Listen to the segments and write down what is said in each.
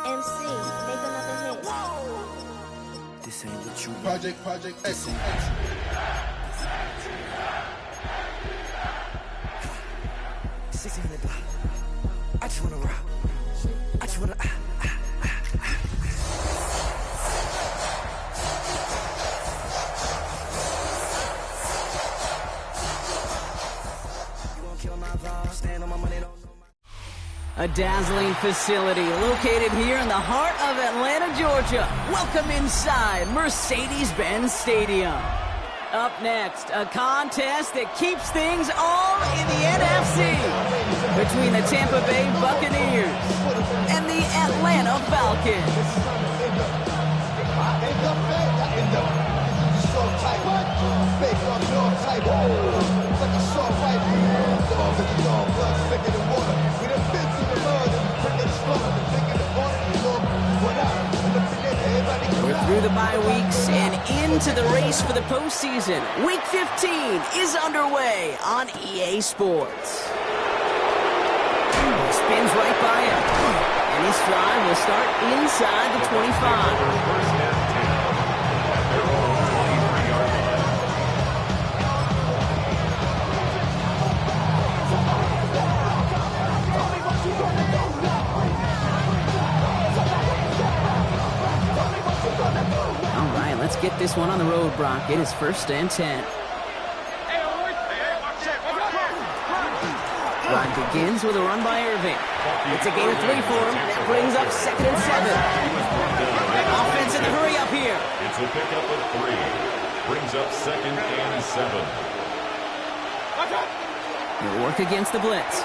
MC, make another hit. This ain't what you want. Project X. Six in the block. I just wanna rock. I just wanna. You won't kill my vibe. Stand on my money, don't know my. A dazzling facility located here in the heart of Atlanta, Georgia. Welcome inside Mercedes-Benz Stadium. Up next, a contest that keeps things all in the NFC between the Tampa Bay Buccaneers and the Atlanta Falcons. We're through the bye weeks and into the race for the postseason. Week 15 is underway on EA Sports. Spins right by him, and his drive will start inside the 25. All right, let's get this one on the road, Brock. It is 1st and 10. Drive begins with a run by Irving. It's a gain of 3 for him. That brings up 2nd and 7. Offense in the hurry up here. It's a pickup of 3. Brings up 2nd and 7. He'll work against the blitz.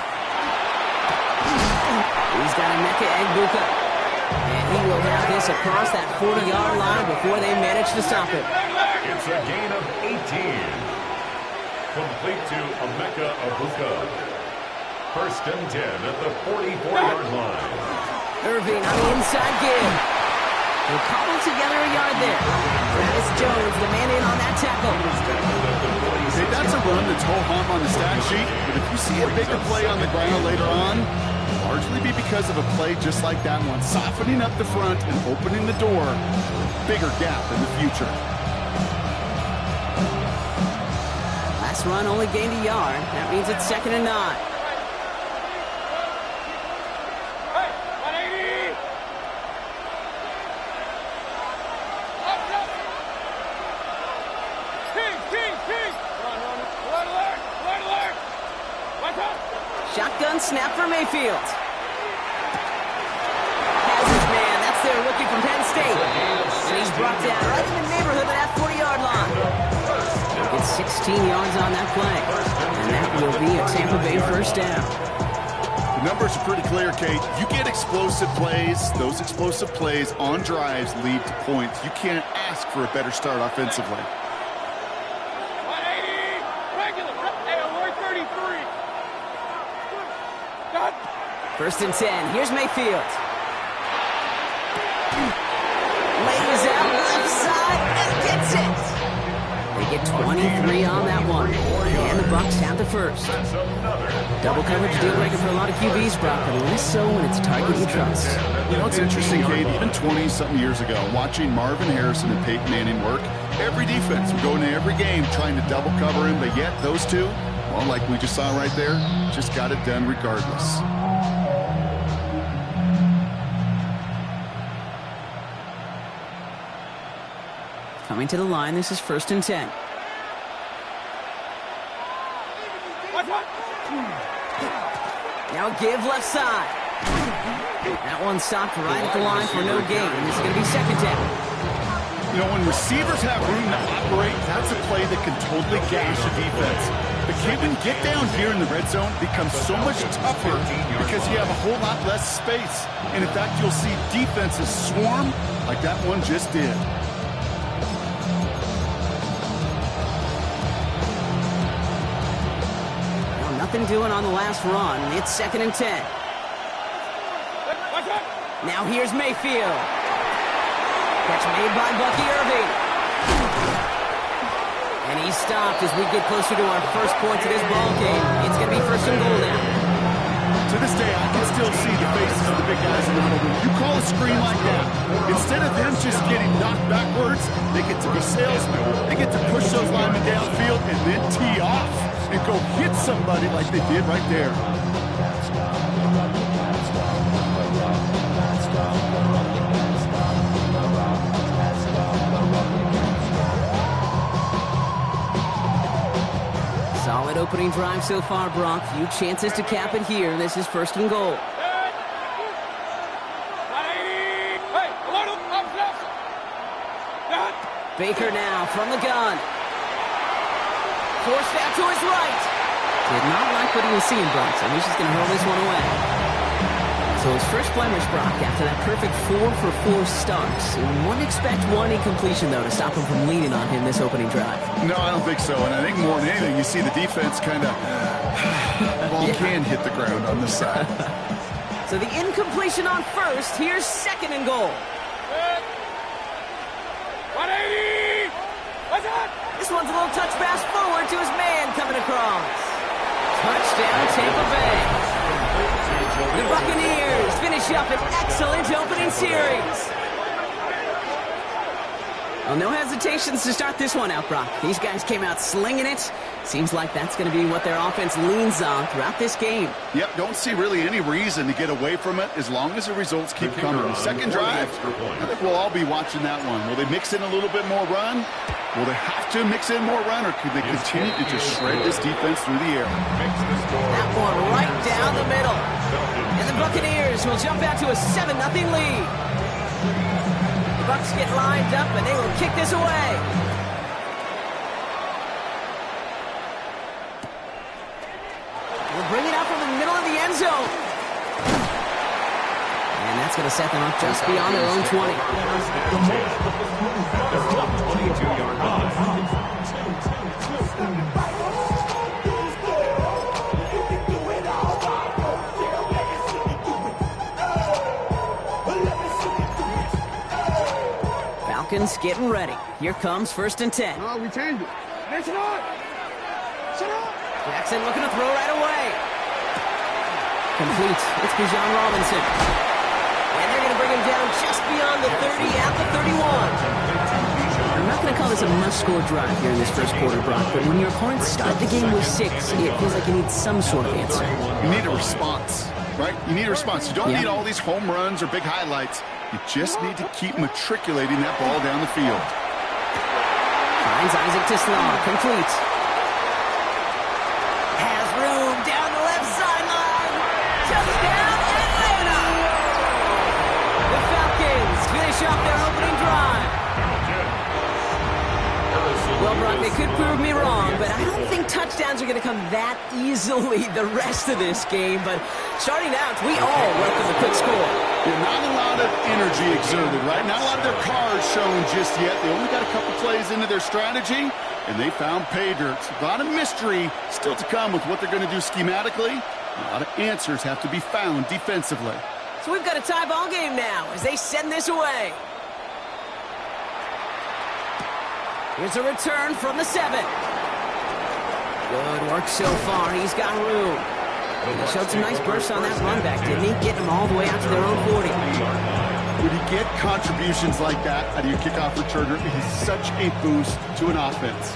He's got a Emeka Egbuka. And he will have this across that 40-yard line before they manage to stop it. It's a gain of 18. Complete to Emeka Egbuka. 1st and 10 at the 44-yard line. Irving on the inside give. He'll cobble together a yard there. Travis Jones, the man in on that tackle. Hey, that's a run that's ho-hum on the stat sheet, but if you see a bigger play on the ground later on, largely be because of a play just like that one, softening up the front and opening the door for a bigger gap in the future. Last run only gained a yard. That means it's 2nd and 9. Shotgun snap for Mayfield. Has his man. That's their rookie from Penn State. And he's brought down right in the neighborhood of that 40-yard line. Gets 16 yards on that play. And that will be a Tampa Bay 1st down. The numbers are pretty clear, Kate. You get explosive plays. Those explosive plays on drives lead to points. You can't ask for a better start offensively. 1st and 10. Here's Mayfield. Lays out left side and gets it. They get 23 on that one. And the Bucs have the 1st. Double coverage deal breaker for a lot of QBs, Brock, but less so when it's a target you trust. You know, it's interesting, Kate, even 20-something years ago, watching Marvin Harrison and Peyton Manning work, every defense would go into every game trying to double cover him, but yet those two, well, like we just saw right there, just got it done regardless. Coming to the line, this is 1st and 10. Now give left side. That one stopped right at the line for no gain. This is going to be 2nd down. You know, when receivers have room to operate, that's a play that can totally gash a defense. But when you get down here in the red zone, it becomes so much tougher because you have a whole lot less space. And in fact, you'll see defenses swarm like that one just did. Nothing doing on the last run. It's 2nd and 10. Now here's Mayfield. Catch made by Bucky Irving. And he's stopped as we get closer to our 1st points of this ball game. It's going to be 1st and goal now. To this day, I can still still see the faces of the big guys in the huddle room. You call a screen like that, instead of them just getting knocked backwards, they get to be salesmen. They get to push those linemen downfield and then tee off and go hit somebody like they did right there. Solid opening drive so far, Brock. Few chances to cap it here. This is 1st and goal. Baker now from the gun. Forced out to his right. Did not like what he was seeing, Brock, so he's just going to hurl this one away. So his first blemish, Brock, after that perfect 4-for-4 start. So wouldn't expect one incompletion, though, to stop him from leaning on him this opening drive. No, I don't think so. And I think more than anything, you see the defense kind of ball can hit the ground on this side. So the incompletion on first. Here's 2nd and goal. This one's a little touch pass forward to his man coming across. Touchdown, Tampa Bay. The Buccaneers finish up an excellent opening series. Well, no hesitations to start this one out, Brock. These guys came out slinging it. Seems like that's going to be what their offense leans on throughout this game. Yep, don't see really any reason to get away from it as long as the results keep coming. The second drive, I think we'll all be watching that one. Will they mix in a little bit more run? Will they have to mix in more run, or could they continue to just shred this defense through the air? That one right down the middle. And the Buccaneers will jump out to a 7-0 lead. The Bucs get lined up, and they will kick this away. We'll bring it out from the middle of the end zone. And that's going to set them up just beyond their own 20. 22-yard line. Falcons getting ready. Here comes 1st and 10. No, we changed it. Listen up. Shut up. Jackson looking to throw right away. Complete. It's Bijan Robinson. And they're going to bring him down just beyond the 30 at the 31. I'm not going to call this a must-score drive here in this first quarter, Brock, but when your opponents start the game with 6, it feels like you need some sort of answer. You need a response, right? You need a response. You don't need all these home runs or big highlights. You just need to keep matriculating that ball down the field. Finds Isaac to Slaw. Complete. Has room down the left sideline. Touchdown, Atlanta! The Falcons finish off their opening drive. Well, Brock, they could prove me wrong, but I don't think touchdowns are going to come that easily the rest of this game. But starting out, we all welcome the quick score. Yeah, not a lot of energy exerted, right? Not a lot of their cards shown just yet. They only got a couple plays into their strategy, and they found pay dirt. A lot of mystery still to come with what they're going to do schematically. A lot of answers have to be found defensively. So we've got a tie ball game now as they send this away. Here's a return from the 7. Good work so far. He's got room. He showed some nice bursts on that run back, didn't he? Getting them all the way out to their own 40. When you get contributions like that out of your kickoff returner, it is such a boost to an offense.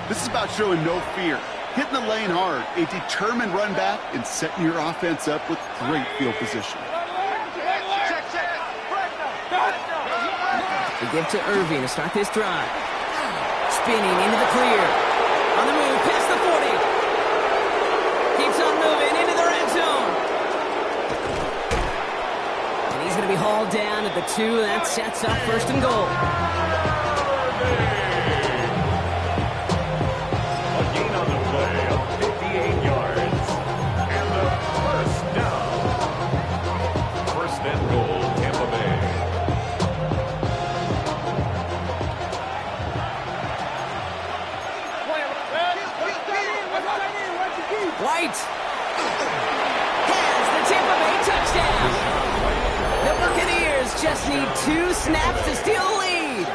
This is about showing no fear, hitting the lane hard, a determined run back, and setting your offense up with great field position. We give to Irving to start this drive. Spinning into the clear. On the move, past the 40. Keeps on moving into the red zone. And he's going to be hauled down at the 2. That sets up 1st and goal. A gain on the play of 58 yards. And the first down. 1st and goal, Tampa Bay. White has the Tampa Bay touchdown. The Buccaneers just need 2 snaps to steal the lead.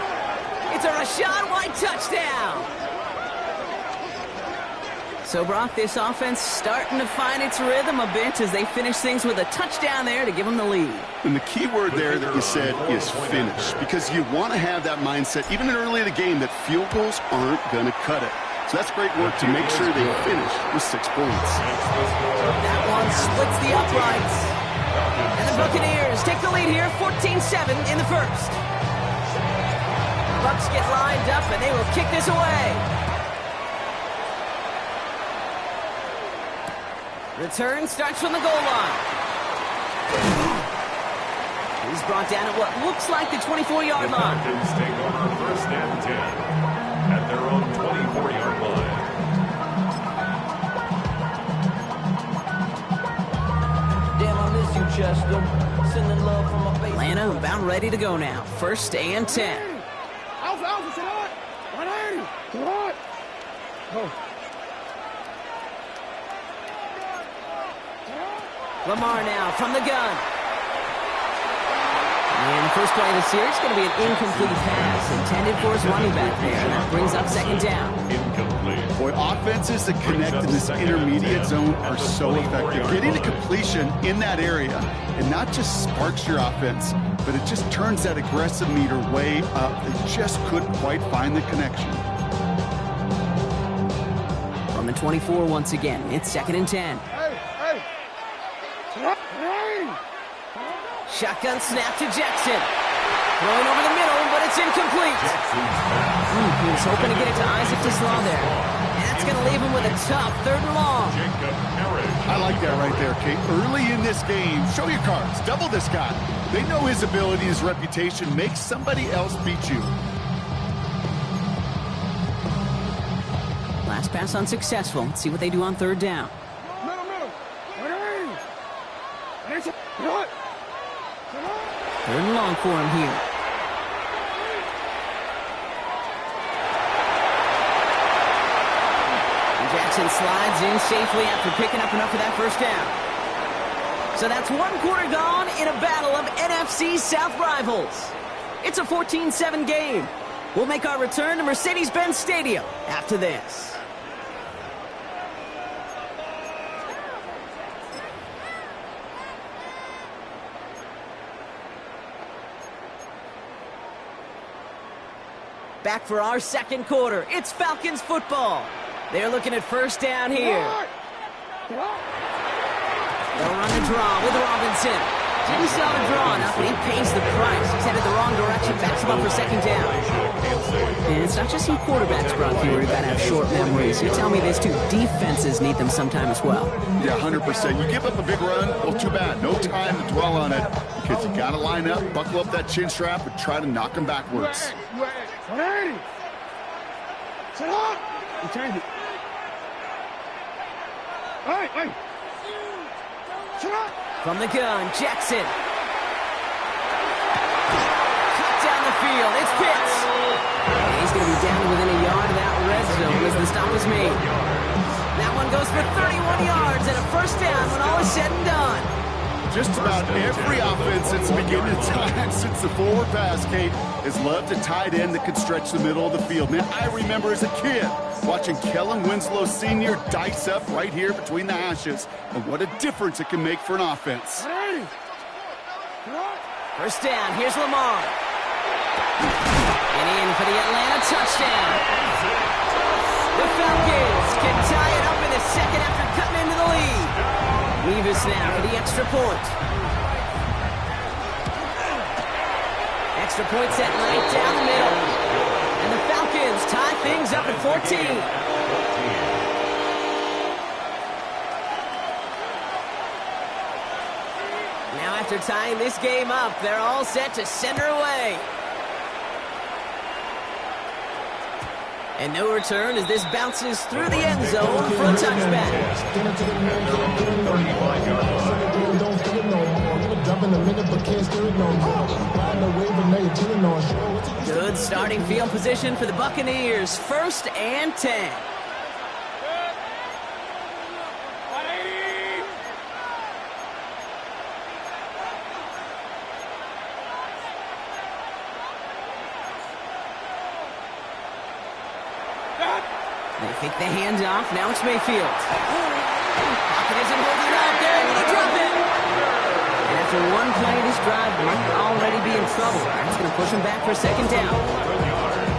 It's a Rachaad White touchdown. So, Brock, this offense starting to find its rhythm a bit as they finish things with a touchdown there to give them the lead. And the key word there that you said is finish, because you want to have that mindset, even early in the game, that field goals aren't going to cut it. So that's great work to make sure they finish with 6 points. That one splits the uprights. And the Buccaneers take the lead here, 14-7 in the first. Bucks get lined up, and they will kick this away. Return starts from the goal line. He's brought down at what looks like the 24-yard line. The Falcons take over first and 10 at their own 24-yard line. Damn, I miss you, Chester. Sending love from my face. Atlanta about ready to go now. First and 10. Alpha, sit on. 180. Sit on. Go. Lamar now from the gun. And the first play of the series is going to be an incomplete pass intended for his running back there. And that brings up second down. Incomplete. Boy, offenses that connect in this intermediate zone are so effective. Getting a completion in that area, it not just sparks your offense, but it just turns that aggressive meter way up. They just couldn't quite find the connection. From the 24 once again, it's second and 10. Shotgun snap to Jackson. Throwing over the middle, but it's incomplete. He was hoping to get it to Isaac Tislaw there. And that's going to leave him with a tough 3rd and long. I like that right there, Kate. Early in this game, show your cards. Double this guy. They know his ability, his reputation. Make somebody else beat you. Last pass unsuccessful. Let's see what they do on 3rd down. Third and long for him here. And Jackson slides in safely after picking up enough for that first down. So that's 1 quarter gone in a battle of NFC South rivals. It's a 14-7 game. We'll make our return to Mercedes-Benz Stadium after this. Back for our second quarter. It's Falcons football. They're looking at first down here. They'll run the draw with Robinson. Didn't sell the draw enough, but he pays the price. He's headed the wrong direction. Backs him up for second down. And it's not just some quarterbacks, Brock, here who've got to have short memories. You tell me this too. Defenses need them sometime as well. Yeah, 100%. You give up a big run, well, too bad. No time to dwell on it because you got to line up, buckle up that chin strap, and try to knock them backwards. 180. Sit up. You change it. Hey. Sit up. From the gun, Jackson. Cut down the field. It's Pitts. And he's going to be down within a yard of that red zone as the stop is made. That one goes for 31 yards and a first down when all is said and done. Just about every offense since the beginning of time, since the forward pass, Kate, has loved a tight end that can stretch the middle of the field. Man, I remember as a kid watching Kellen Winslow Sr. dice up right here between the hashes. And what a difference it can make for an offense. First down, here's Lamar. And in for the Atlanta touchdown. The Falcons can tie it up in the second after cutting into the lead. Revis now for the extra point. Extra point set right down the middle. And the Falcons tie things up at 14. Now after tying this game up, they're all set to send her away. And no return as this bounces through the end zone for a touchback. Good starting field position for the Buccaneers. First and 10. They fake the handoff. Now it's Mayfield. Pocket isn't holding up. They're able to drop it. And after one play, this drive might already be in trouble. That's going to push him back for a second down.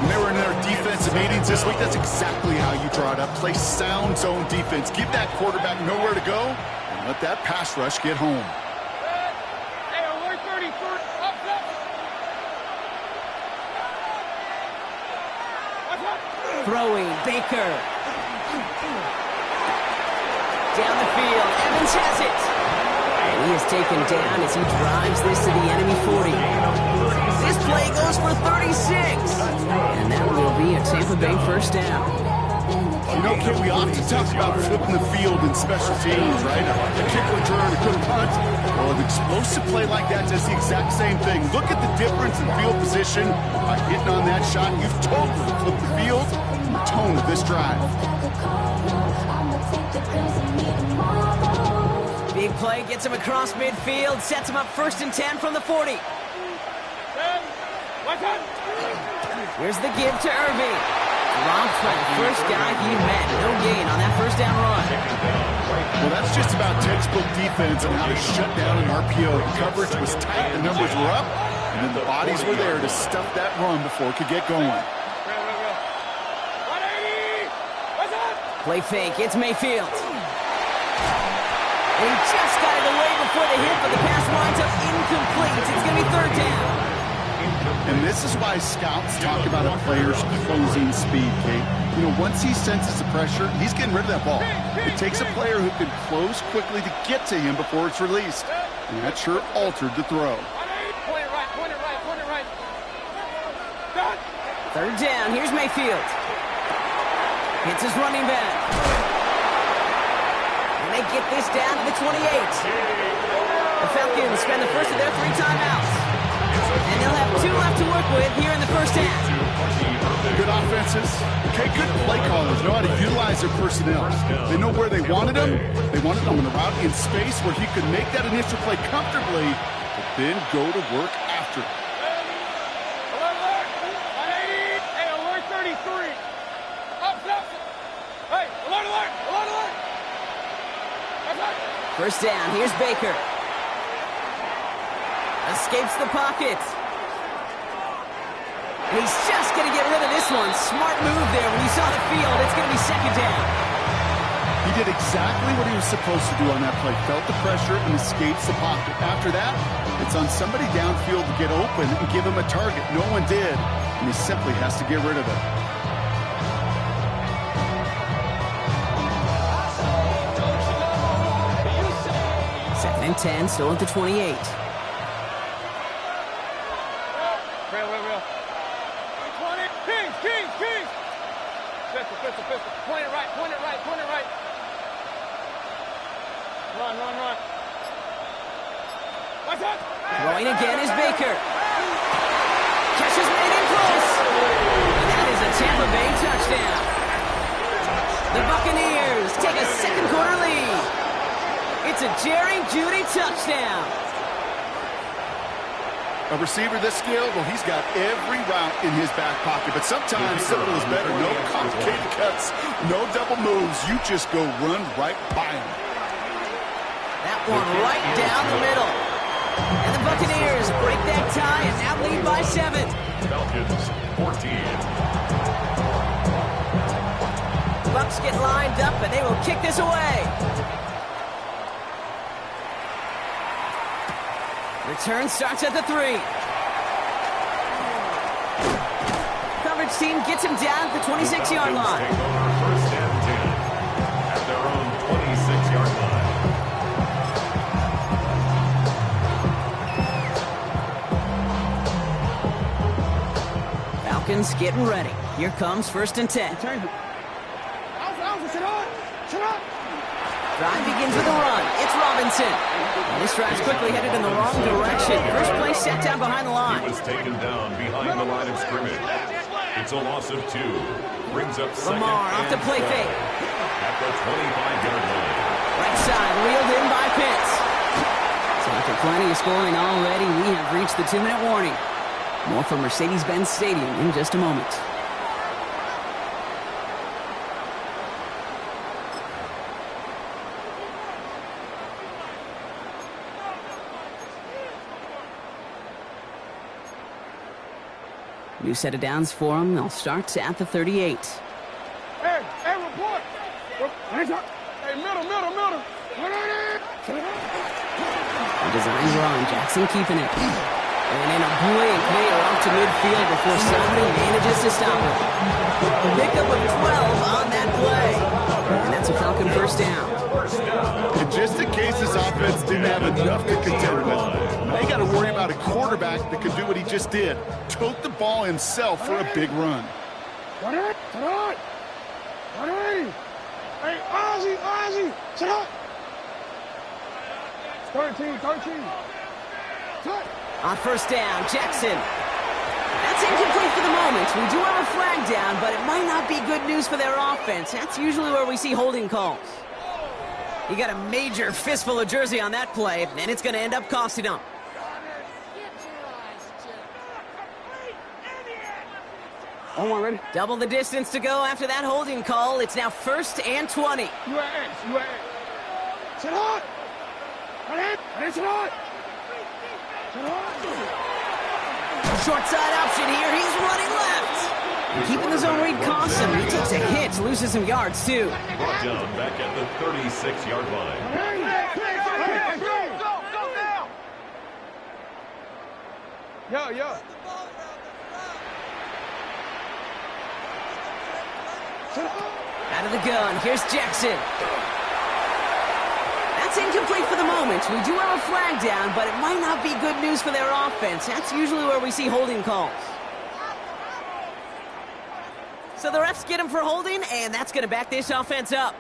When they were in their defensive meetings this week, that's exactly how you draw it up. Play sound zone defense. Give that quarterback nowhere to go, and let that pass rush get home. Throwing, Baker. Down the field, Evans has it. And he is taken down as he drives this to the enemy 40. This play goes for 36. And that will be a Tampa Bay first down. You know, Kid, we often talk about flipping the field in special teams, right? A kick return, a good punt. Well, an explosive play like that does the exact same thing. Look at the difference in field position. By hitting on that shot, you've totally flipped the field and the tone of this drive. Big play gets him across midfield, sets him up 1st and 10 from the 40. Here's the give to Irving. Robbed by the first guy he met. No gain on that first down run. Well, that's just about textbook defense and how to shut down an RPO. The coverage was tight, the numbers were up, and then the bodies were there to stuff that run before it could get going. Play fake, it's Mayfield. He just got it away before the hit, but the pass winds up incomplete. It's going to be 3rd down. And this is why scouts talk about a player's closing speed, Kate. You know, once he senses the pressure, he's getting rid of that ball. It takes a player who can close quickly to get to him before it's released. And that sure altered the throw. Point it right. 3rd down, here's Mayfield. Hits his running back. And they get this down to the 28. The Falcons spend the first of their 3 timeouts. And they'll have 2 left to work with here in the first half. Good offenses. Okay, good play callers know how to utilize their personnel. They know where they wanted him. They wanted him in a route in space where he could make that initial play comfortably, but then go to work after. Alert 33. Up. Hey, alert. First down, here's Baker. Escapes the pocket. And he's just going to get rid of this one. Smart move there. When you saw the field, it's going to be 2nd down. He did exactly what he was supposed to do on that play. Felt the pressure and escapes the pocket. After that, it's on somebody downfield to get open and give him a target. No one did, and he simply has to get rid of it. Second and 10, still at the 28. Real. 20. Kings. Pistol. Point it right. Run. What's up? Throwing again is Baker. Catch is made in close. And that is a Tampa Bay touchdown. The Buccaneers take a 2nd quarter lead. It's a Jerry Jeudy touchdown. A receiver this skilled, well, he's got every route in his back pocket. But sometimes simple is better. No complicated cuts, no double moves. You just go run right by him. That one right down the middle. And the Buccaneers break that tie and now lead by 7. Falcons 14. Bucs get lined up and they will kick this away. Return starts at the 3. Coverage team gets him down at the 26-yard line. Take over 1st and 10 at their own 26-yard line. Falcons getting ready. Here comes 1st and 10. Shut up. Drive begins with a run. It's Robinson. And this drive's quickly headed in the wrong direction. First play set down behind the line. He was taken down behind the line of scrimmage. It's a loss of 2. Brings up 2nd Lamar off the play fake. at the 25-yard line. Right side, reeled in by Pitts. So after plenty of scoring already, we have reached the 2-minute warning. More from Mercedes-Benz Stadium in just a moment. New set of downs for them. They'll start at the 38. Hey, report. Hands up. Hey, middle. A design run. Jackson keeping it. And in a blink, they are off to midfield before somebody manages to stop it. Pickup of 12 on that play. And that's a Falcon first down. And just in case this offense didn't have enough to contend with, they got to worry about a quarterback that could do what he just did. Tote the ball himself for a big run. Hey, Ozzy, sit up. 13. On first down, Jackson. That's incomplete for the moment. We do have a flag down, but it might not be good news for their offense. That's usually where we see holding calls. You got a major fistful of jersey on that play, and it's going to end up costing them. On ready? Double the distance to go after that holding call. It's now 1st and 20. You at X. Sit on. Sit on. Short side option here. He's running left. Keeping the zone read costs him. He takes a hit, loses some yards, too. Brought down back at the 36-yard line. Go now. Yo. Out of the gun. Here's Jackson. That's incomplete for the moment. We do have a flag down, but it might not be good news for their offense. That's usually where we see holding calls. So the refs get him for holding, and that's going to back this offense up.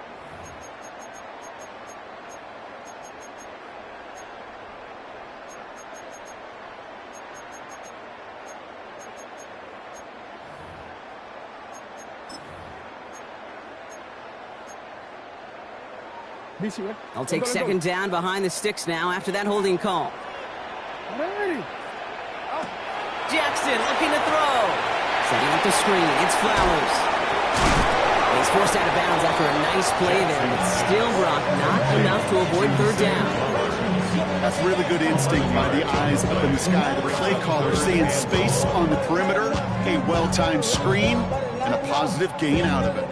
I'll take second down behind the sticks now after that holding call. Jackson looking to throw. Setting up the screen. It's Flowers. He's forced out of bounds after a nice play there, but still, Brock, not enough to avoid third down. That's really good instinct by the eyes up in the sky. The play caller seeing space on the perimeter, a well-timed screen, and a positive gain out of it.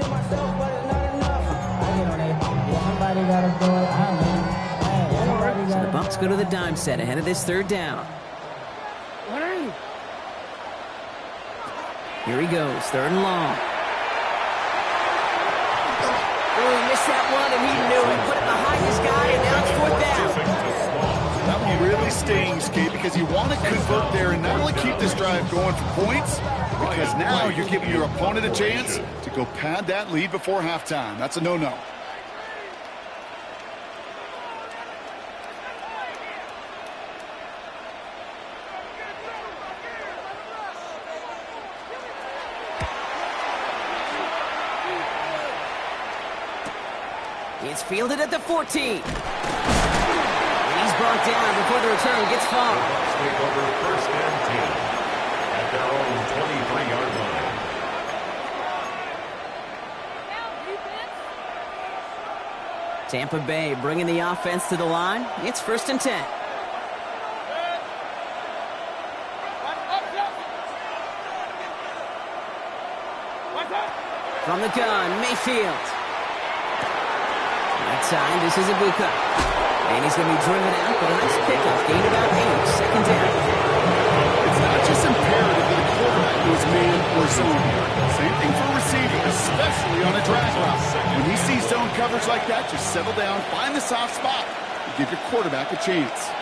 So the Bucs go to the dime set ahead of this third down. Here he goes, 3rd and long. Oh, he missed that one, and he knew it. Put it behind his guy, and now it's 4th down. That one really stings, Kate, because you want to convert there and not only keep this drive going for points, because now you're giving your opponent a chance to go pad that lead before halftime. That's a no-no. It's fielded at the 14. And he's brought down before the return gets far. The Bucs take over 1st and 10 at their own 23-yard line. Tampa Bay bringing the offense to the line. It's 1st and 10. From the gun, Mayfield. Right side, this is Ibuka. And he's going to be driven out, but a nice pickup. Gain about 8, 2nd down. It's not just imperative that a quarterback goes man or zone. Same thing for receiving, especially on a drag route. When he sees zone coverage like that, just settle down, find the soft spot, and give your quarterback a chance.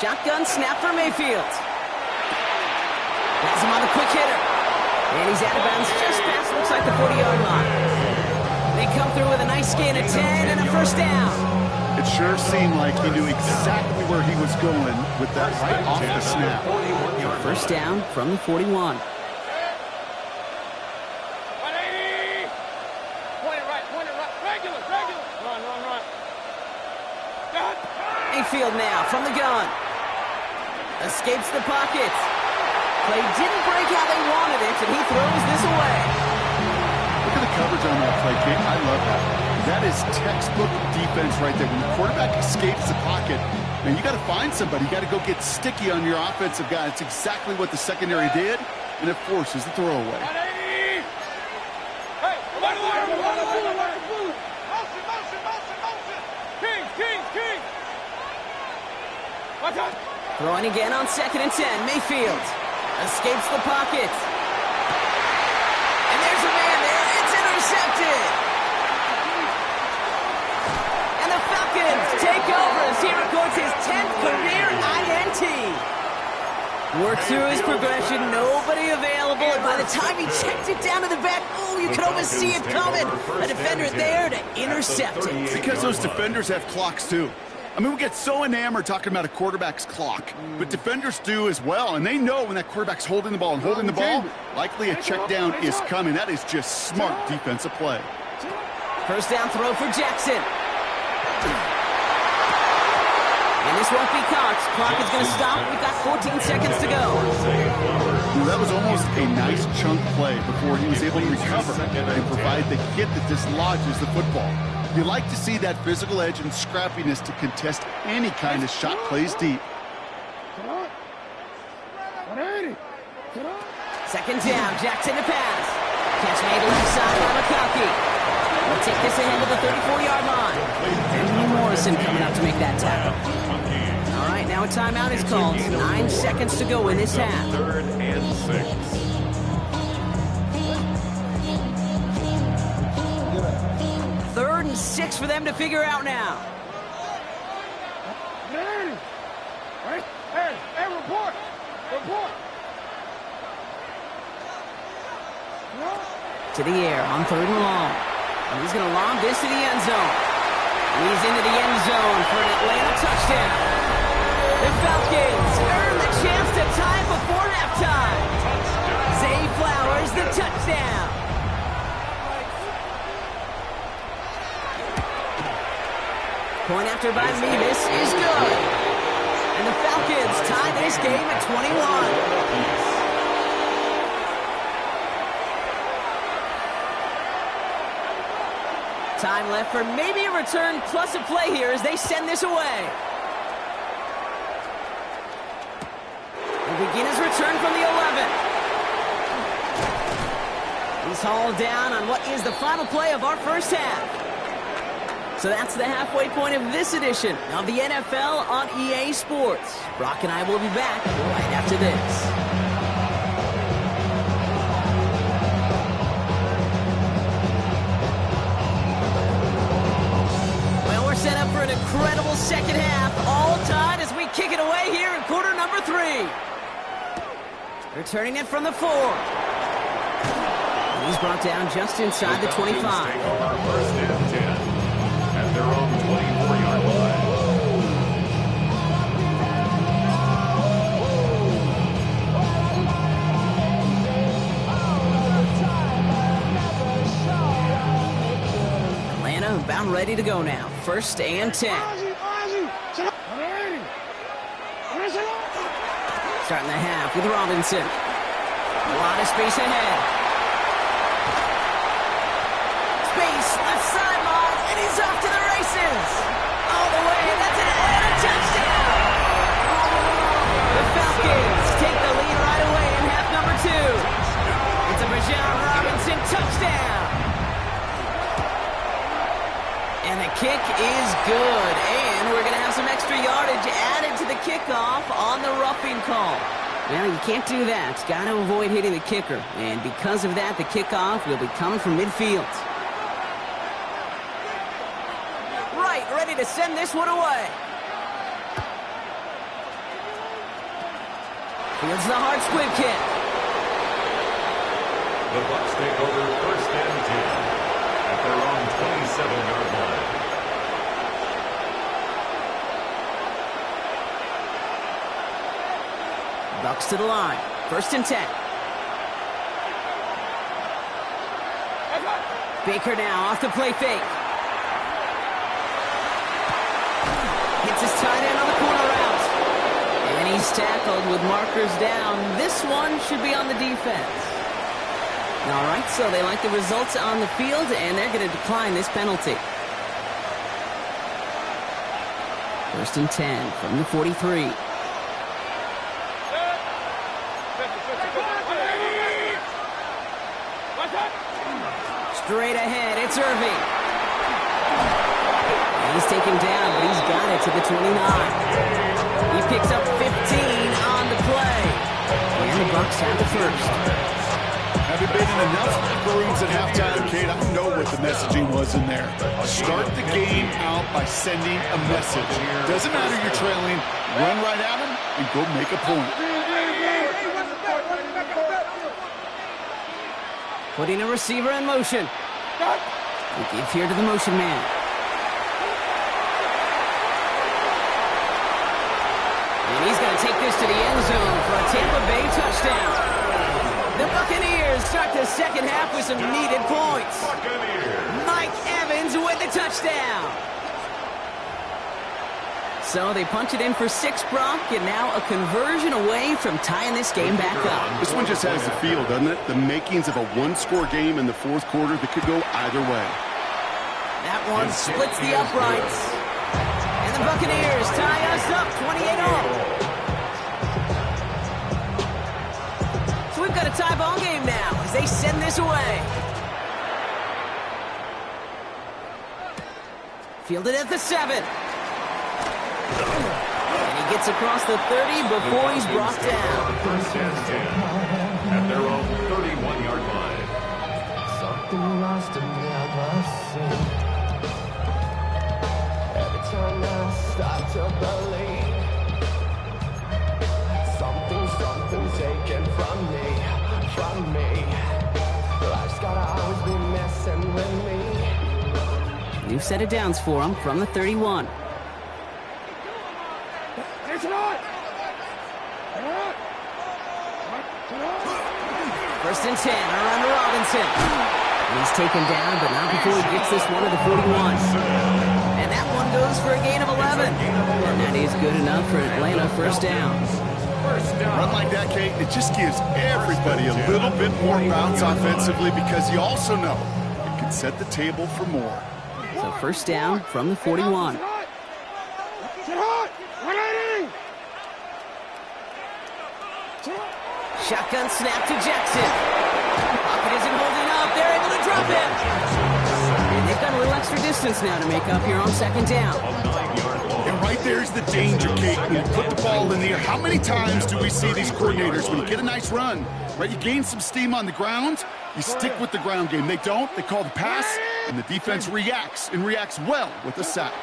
Shotgun snap for Mayfield. Has him on the quick hitter. And he's out of bounds just past, looks like the 40-yard line. They come through with a nice gain of 10 and a 1st down. It sure seemed like he knew exactly where he was going with that right off the snap. 1st down from the 41. Mayfield now from the gun. Escapes the pocket. Play didn't break how they wanted it, and he throws this away. Look at the coverage on that play, Kate. I love that. That is textbook defense right there. When the quarterback escapes the pocket, man, you got to find somebody. You got to go get sticky on your offensive guy. It's exactly what the secondary did, and it forces the throwaway. Throwing again on 2nd and 10. Mayfield escapes the pocket. And there's a man there. It's intercepted. And the Falcons take over as he records his 10th career INT. Worked through his progression, nobody available, and by the time he checked it down to the back, oh, you could almost see it coming. A defender there to intercept it. Because those defenders have clocks, too. I mean, we get so enamored talking about a quarterback's clock, but defenders do as well, and they know when that quarterback's holding the ball and holding the ball, likely a check down is coming. That is just smart defensive play. First down throw for Jackson. And this won't be caught. Clock is going to stop. We've got 14 seconds to go. That was almost a nice chunk play before he was able to recover and provide the hit that dislodges the football. You like to see that physical edge and scrappiness to contest any kind of shot plays deep. Second down, Jackson to pass. Catch made left side by McConkey. We'll take this ahead to the 34-yard line. And Morrison coming up to make that tackle. All right, now a timeout is called. 9 seconds to go in this half. 3rd and 6. 3rd and 6 for them to figure out now. Hey, report! Report! To the air on 3rd and long. And he's going to lob this to the end zone. He's into the end zone for an Atlanta touchdown. The Falcons earn the chance to tie before halftime. Zay Flowers, the touchdown. Point after by Mevis is good. And the Falcons tie this game at 21. Time left for maybe a return plus a play here as they send this away. He'll begin his return from the 11. He's hauled down on what is the final play of our first half. So that's the halfway point of this edition of the NFL on EA Sports. Brock and I will be back right after this. Set up for an incredible second half, all tied as we kick it away here in quarter number 3. Returning it from the 4. And he's brought down just inside the 25. Take over 1st and 10 at their own 24-yard line. About ready to go now. 1st and 10. Starting the half with Robinson. A lot of space ahead. Space, left sideline, and he's off to the races. All the way, that's an Atlanta touchdown. The Falcons take the lead right away in half number 2. It's a Bijan Robinson touchdown. And the kick is good, and we're going to have some extra yardage added to the kickoff on the roughing call. Well, you can't do that. Got to avoid hitting the kicker, and because of that, the kickoff will be coming from midfield. Right, ready to send this one away. Fields the hard squib kick. The Bucs take over 1st and 10 at their own 27-yard line. Bucs to the line. 1st and 10. Baker now off the play fake. Hits his tight end on the corner route. And he's tackled with markers down. This one should be on the defense. All right, so they like the results on the field, and they're going to decline this penalty. 1st and 10 from the 43. Straight ahead, it's Irving. He's taken down, but he's got it to the 29. He picks up 15 on the play. And the Bucs have the first. Having been in enough locker rooms at halftime, Kate, I don't know what the messaging was in there. Start the game out by sending a message. Doesn't matter you're trailing, run right at them and go make a point. Putting a receiver in motion. We give here to the motion man. And he's going to take this to the end zone for a Tampa Bay touchdown. The Buccaneers start the second half with some needed points. Mike Evans with the touchdown. So they punch it in for 6, Brock, and now a conversion away from tying this game back up. This one just has the feel, doesn't it? The makings of a one-score game in the fourth quarter that could go either way. That one splits the uprights. And the Buccaneers tie us up 28-all. So we've got a tie ball game now as they send this away. Fielded at the 7. And he gets across the 30 before he's brought down. 1st and 10 at their own 31-yard line. Something lost and never seen. Every time I start to believe something taken from me. Life's gotta always be messing with me. New set of downs for him from the 31. 1st and 10 around to Robinson. And he's taken down, but not before he gets this one to the 41. And that one goes for a gain of 11. And that is good enough for Atlanta. 1st down. Run like that, Kate, it just gives everybody a little bit more bounce offensively because you also know it can set the table for more. So 1st down from the 41. Shotgun snap to Jackson. Pocket isn't holding up. They're able to drop him. And they've got a little extra distance now to make up here on 2nd down. And right there's the danger, Kate. When you put the ball in the air, how many times do we see these coordinators, when you get a nice run, right, you gain some steam on the ground, you stick with the ground game. They don't. They call the pass, and the defense reacts, and reacts well with a sack.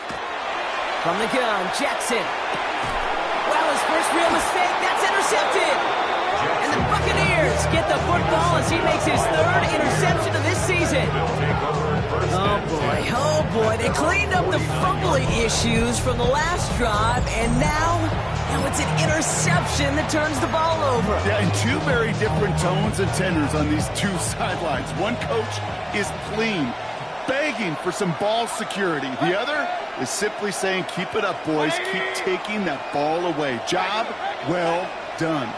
From the gun, Jackson. Well, his first real mistake. That's intercepted. And the Buccaneers get the football as he makes his 3rd interception of this season. Oh boy, they cleaned up the fumbling issues from the last drive, and now it's an interception that turns the ball over. Yeah, and 2 very different tones and tenors on these 2 sidelines. One coach is clean, begging for some ball security. The other is simply saying, keep it up, boys. Keep taking that ball away. Job well done.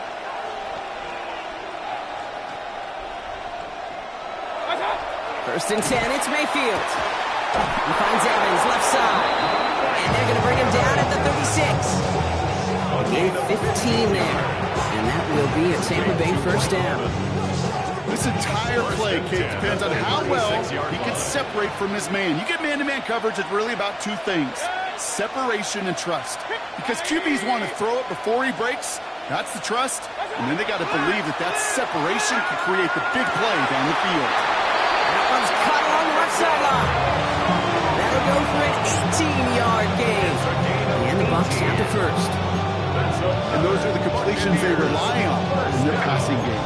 1st and 10, it's Mayfield. He finds Evans left side. And they're going to bring him down at the 36. Gain 15 there. And that will be a Tampa Bay 1st down. This entire play, Kate, depends on how well he can separate from his man. You get man-to-man coverage, it's really about 2 things. Separation and trust. Because QBs want to throw it before he breaks. That's the trust. And then they got to believe that separation can create the big play down the field. That one's caught along the left sideline. That'll go for an 18-yard gain. And the Bucs have the 1st. And those are the completions they rely on in their passing game.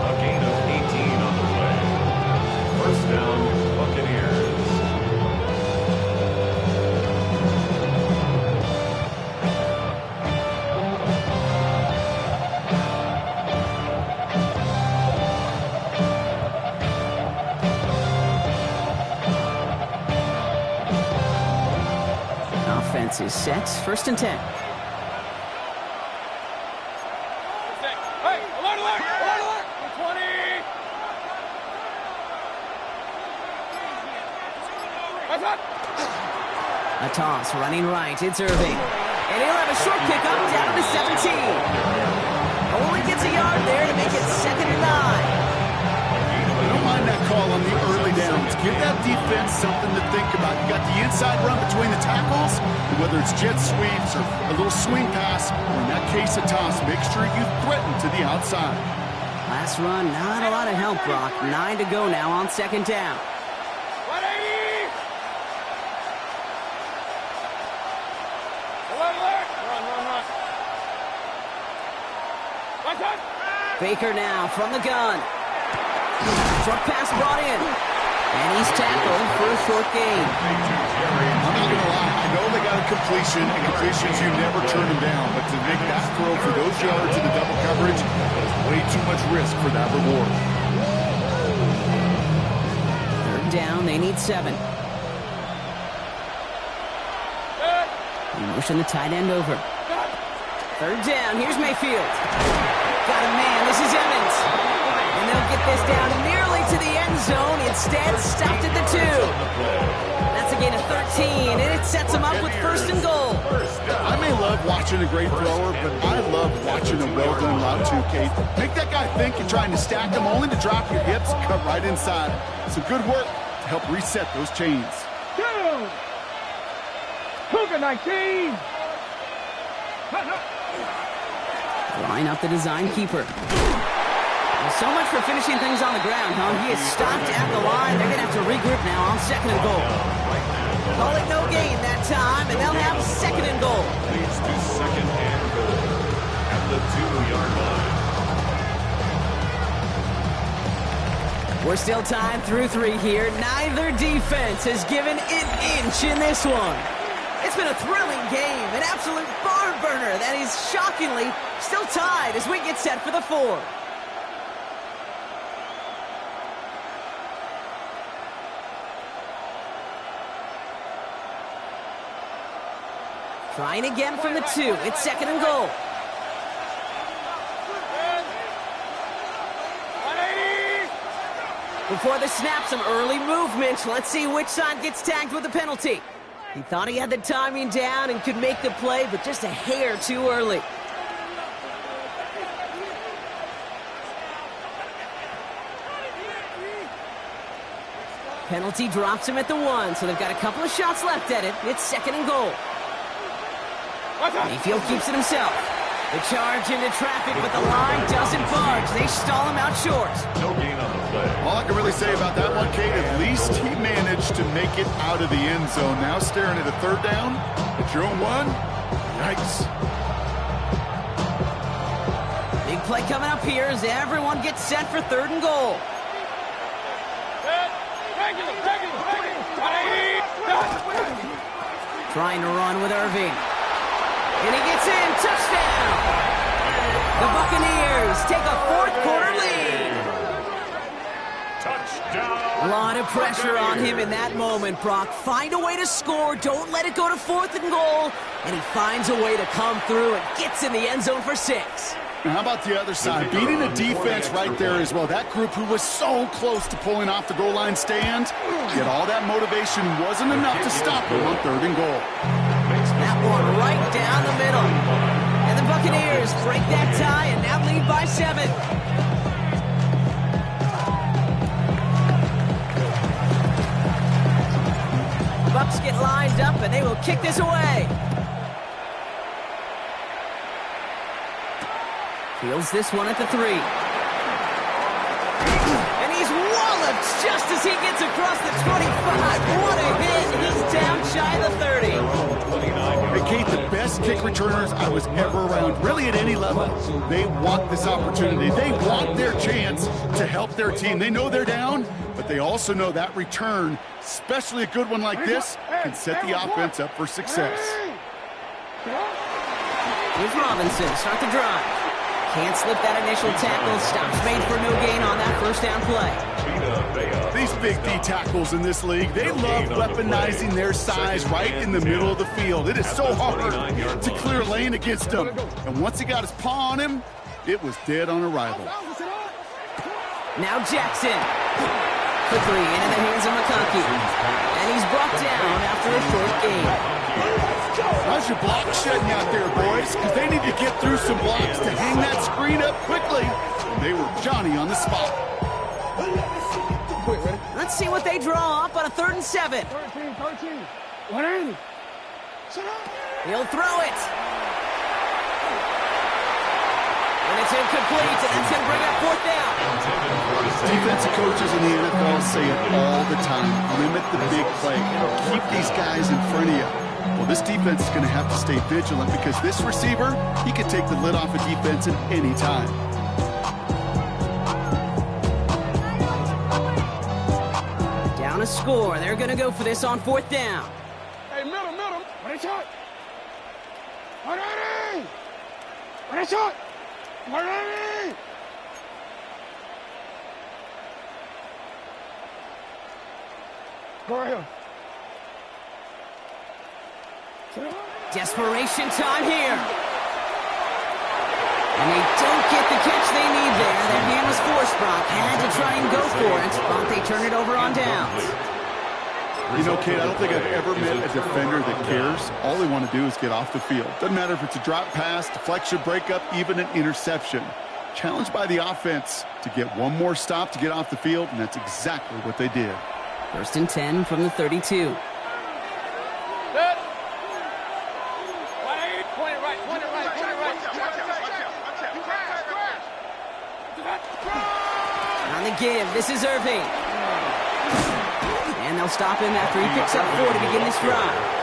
A gain of 18 on the play. 1st down, Buccaneers. Offense is set. 1st and 10. A toss, running right, it's Irving. And he'll have a short pickup down to 17. Only gets a yard there to make it 2nd and 9. I don't mind that call on the early downs. Give that defense something to think about. You got the inside run between the tackles, and whether it's jet sweeps or a little swing pass, or in that case a toss, make sure you threaten to the outside. Last run, not a lot of help, Brock. 9 to go now on 2nd down. Baker now from the gun. Short pass brought in. And he's tackled for a short gain. I'm not going to lie. I know they got a completion, and completions, you never turn them down. But to make that throw for those yards in the double coverage, is way too much risk for that reward. 3rd down, they need 7. They motion the tight end over. 3rd down, here's Mayfield. Got a man, this is Evans. And they'll get this down nearly to the end zone. Instead, stopped at the 2. That's a gain of 13, and it sets them up with 1st and goal. I may love watching a great thrower, but I love watching a well-done route too, Kate. Make that guy think you're trying to stack him, only to drop your hips and cut right inside. Some good work to help reset those chains. Cougar 19. Line up the design keeper. Well, so much for finishing things on the ground, huh? He is stopped at the line. They're going to have to regroup now on 2nd and goal. Call it no gain that time, and they'll have 2nd and goal. Leads to 2nd and goal at the 2-yard line. We're still tied through 3 here. Neither defense has given an inch in this one. It's been a thrilling game, an absolute barn burner that is shockingly still tied as we get set for the 4th. Trying again from the 2. It's 2nd and goal. Before the snap, some early movement. Let's see which side gets tagged with a penalty. He thought he had the timing down and could make the play, but just a hair too early. Penalty drops him at the 1, so they've got a couple of shots left at it. It's 2nd and goal. Mayfield keeps it himself. The charge into traffic, but the line doesn't budge. They stall him out short. No gain on the play. All I can really say about that one, Kate, at least he managed to make it out of the end zone. Now staring at a 3rd down, at your own 1. Yikes. Big play coming up here as everyone gets set for 3rd and goal. Trying to run with Irving. And he gets in. Touchdown! The Buccaneers take a 4th quarter lead. Touchdown! A lot of pressure on him in that moment, Brock. Find a way to score. Don't let it go to 4th and goal. And he finds a way to come through and gets in the end zone for 6. Now, how about the other side? Beating the defense right there as well. That group who was so close to pulling off the goal line stand, yet all that motivation wasn't enough to stop him on 3rd and goal. That one right down the middle. And the Buccaneers break that tie and now lead by 7. Bucs get lined up and they will kick this away. Fields this one at the 3. And he's walloped just as he gets across the 25. What a hit. He's down shy of the 30. Hey, Kate, the best kick returners I was ever around, really at any level, they want this opportunity. They want their chance to help their team. They know they're down, but they also know that return, especially a good one like this, can set the offense up for success. Here's Robinson, start the drive. Can't slip that initial tackle. Stops made for no gain on that 1st down play. These big D tackles in this league, they love weaponizing their size right in the middle of the field. It is so hard to clear a lane against them. And once he got his paw on him, it was dead on arrival. Now Jackson. Quickly into the hands of McConkey. And And he's brought down after a short gain. How's your block shedding out there, boys? Because they need to get through some blocks to hang that screen up quickly. And they were Johnny on the spot. Let's see what they draw up on a 3rd and 7. 13, 180. He'll throw it. And it's incomplete, and that's going to bring up 4th down. Defensive coaches in the NFL say it all the time. Limit the big play. Keep these guys in front of you. Well, this defense is going to have to stay vigilant because this receiver, he could take the lid off a defense at any time. Down a score. They're going to go for this on 4th down. Hey, middle. What is shot? 180. What is shot? 180. Go ahead. Desperation time here. And they don't get the catch they need there. Their hand was forced, Brock. Had to try and go for it, but they turn it over on downs. You know, Kate, I don't think I've ever met a defender that cares. All they want to do is get off the field. Doesn't matter if it's a drop pass, deflection, breakup, even an interception. Challenged by the offense to get one more stop to get off the field, and that's exactly what they did. 1st and 10 from the 32. On the give, this is Irving. And they'll stop him after he picks up 4 to begin this drive.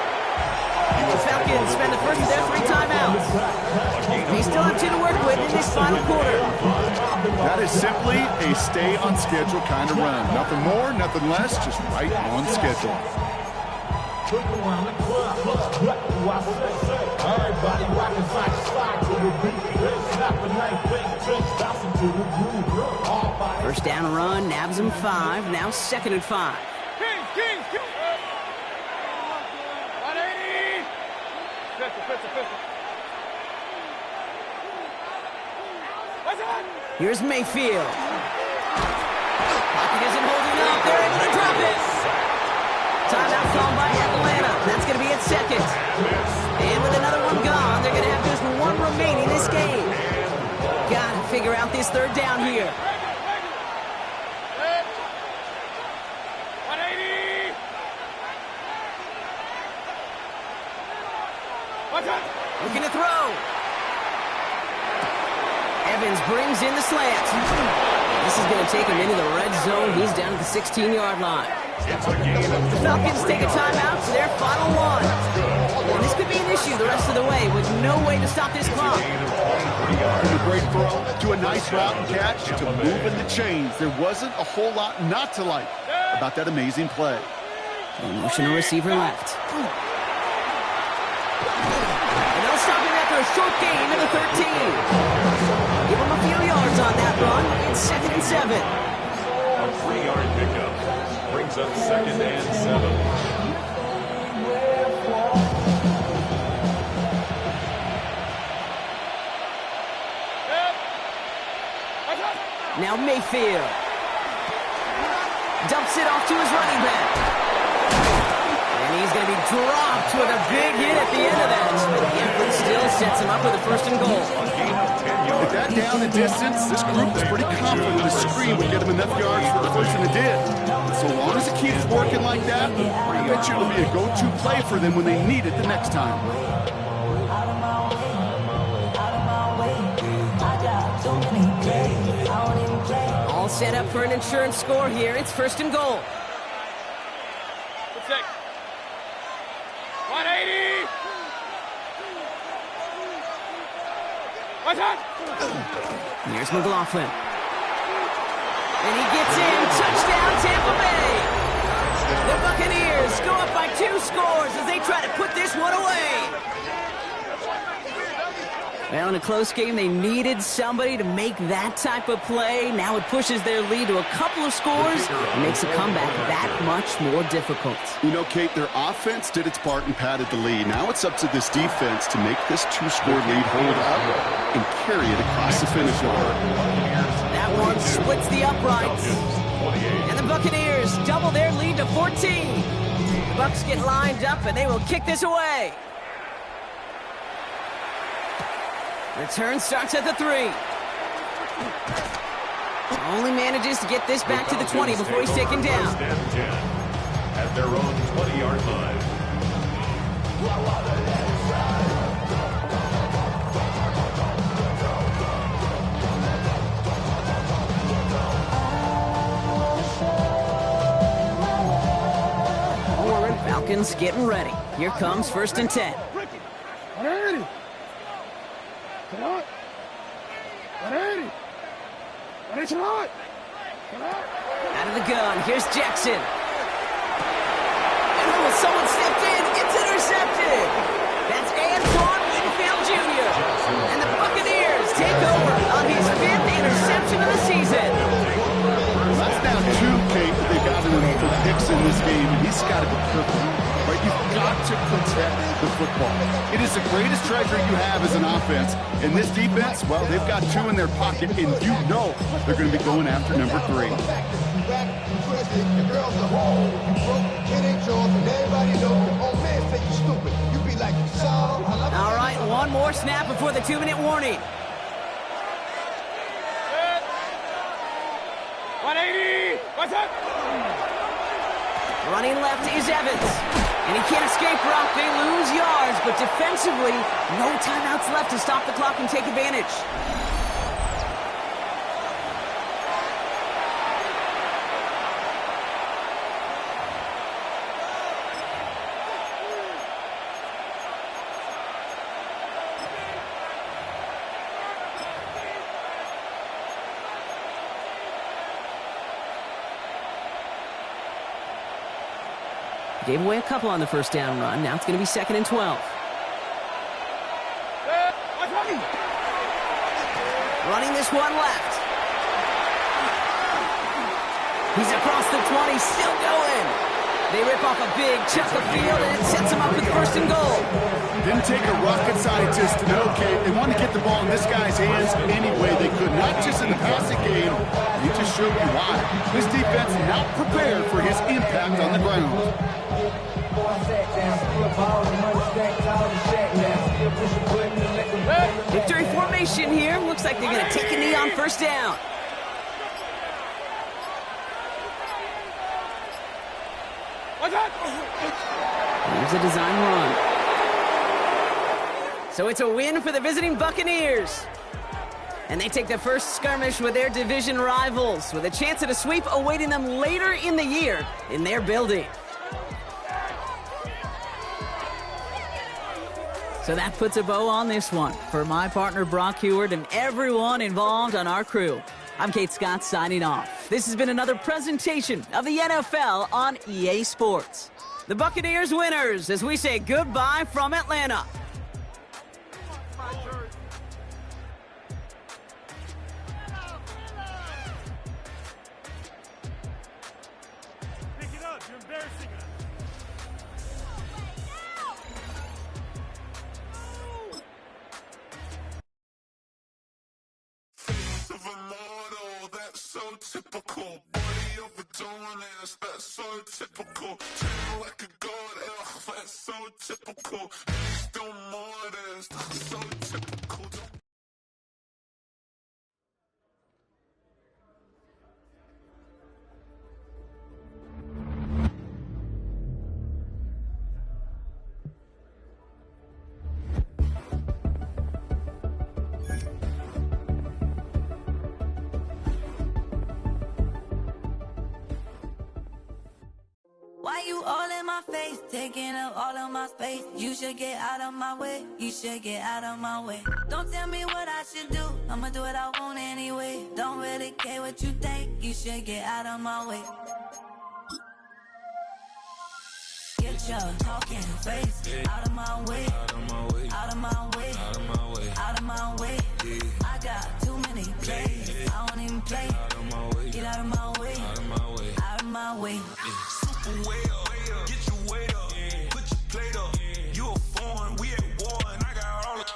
The Falcons spend the first of their 3 timeouts. They still have 2 to work with in this final quarter. That is simply a stay-on-schedule kind of run. Nothing more, nothing less, just right on schedule. First down run, nabs him 5, now 2nd and 5. King. 180. Pistol. What's that? Here's Mayfield. Pocket isn't holding up. They're able to drop it. Timeout called by Atlanta. That's going to be at 2nd. And with another one gone, they're going to have just 1 remaining this game. Got to figure out this 3rd down here. 180. Looking to throw. Evans brings in the slant. This is going to take him into the red zone. He's down at the 16-yard line. The Falcons take a timeout to their final 1. And this could be an issue the rest of the way with no way to stop this clock. A great throw to a nice route and catch to moving the chains. There wasn't a whole lot not to like about that amazing play. Emotional receiver left. And they'll stop him after a short gain to the 13. Give him a few yards on that run. It's 2nd and 7. A 3-yard pickup brings up 2nd and 7. Now Mayfield dumps it off to his running back. And he's going to be dropped with a big hit at the end of that. But the effort still sets him up with a 1st and goal. With that down and distance, this group is pretty confident the screen would get him enough yards for the first, and it did. So long as it keeps working like that, I bet you it'll be a go-to play for them when they need it the next time. All set up for an insurance score here. It's 1st and goal. 180. What's that? Here's McLaughlin. And he gets in. Touchdown, Tampa Bay. The Buccaneers go up by 2 scores as they try to put this one away. Well, in a close game, they needed somebody to make that type of play. Now it pushes their lead to a couple of scores and makes a comeback that much more difficult. You know, Kate, their offense did its part and padded the lead. Now it's up to this defense to make this 2-score lead hold up and carry it across the finish line. That one splits the uprights. And the Buccaneers double their lead to 14. Bucks get lined up, and they will kick this away. Return starts at the 3. Only manages to get this back to the 20 before he's taken down. First and 10 at their own 20-yard line. Falcons getting ready. Here comes 1st and 10. Out of the gun, here's Jackson. And oh, someone stepped in. It's intercepted. That's Antoine Winfield Jr. And the Buccaneers take over on his 5th interception of the season. That's now 2, Kate, that they've gotten him for picks in this game, and he's got to be careful. Right? You've got to protect the football. It is the greatest treasure you have as an offense. And this defense, well, they've got 2 in their pocket, and you know they're going to be going after number 3. All right, one more snap before the 2-minute warning. 180! What's up? Running left is Evans. And he can't escape, Brock. They lose yards, but defensively, no timeouts left to stop the clock and take advantage. Gave away a couple on the first down run. Now it's going to be 2nd and 12. Running this one left. He's across the 20, still going. They rip off a big chunk of field, and it sets them up with 1st and goal. Didn't take a rocket scientist to know, Kate. They want to get the ball in this guy's hands any way they could. Not just in the passing game. He just showed you why. This defense not prepared for his impact on the ground. Victory formation here. Looks like they're going to take a knee on 1st down. Here's a design run. So it's a win for the visiting Buccaneers. And they take the first skirmish with their division rivals, with a chance at a sweep awaiting them later in the year in their building. So that puts a bow on this one. For my partner Brock Heward and everyone involved on our crew, I'm Kate Scott signing off. This has been another presentation of the NFL on EA Sports. The Buccaneers winners as we say goodbye from Atlanta. Pick it up, you're embarrassing us. That's so typical. Body overdoing it, that's so typical. Treat like a god, that's so typical. Still more this, that's so typical. Why you all in my face, taking up all of my space? You should get out of my way, you should get out of my way. Don't tell me what I should do, I'ma do what I want anyway. Don't really care what you think, you should get out of my way. Get your talking face out of my way, out of my way, out of my way, out of my way, out of my way. I got too many plays, I don't even play. Get out of my way, out of my way, out of my way. Way up, get your weight up, put your plate up. You a foreign, we at war, and I got all the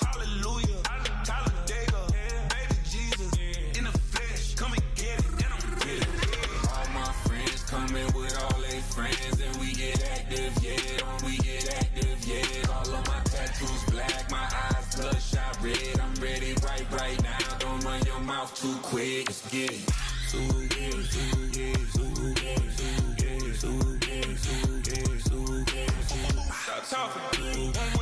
hallelujah, Talladega, baby Jesus, in the flesh, come and get it, and I'm with it. All my friends coming with all their friends, and we get that. nostrils black, my eyes bloodshot red. I'm ready right now. Don't run your mouth too quick. Let's get it. Stop talking.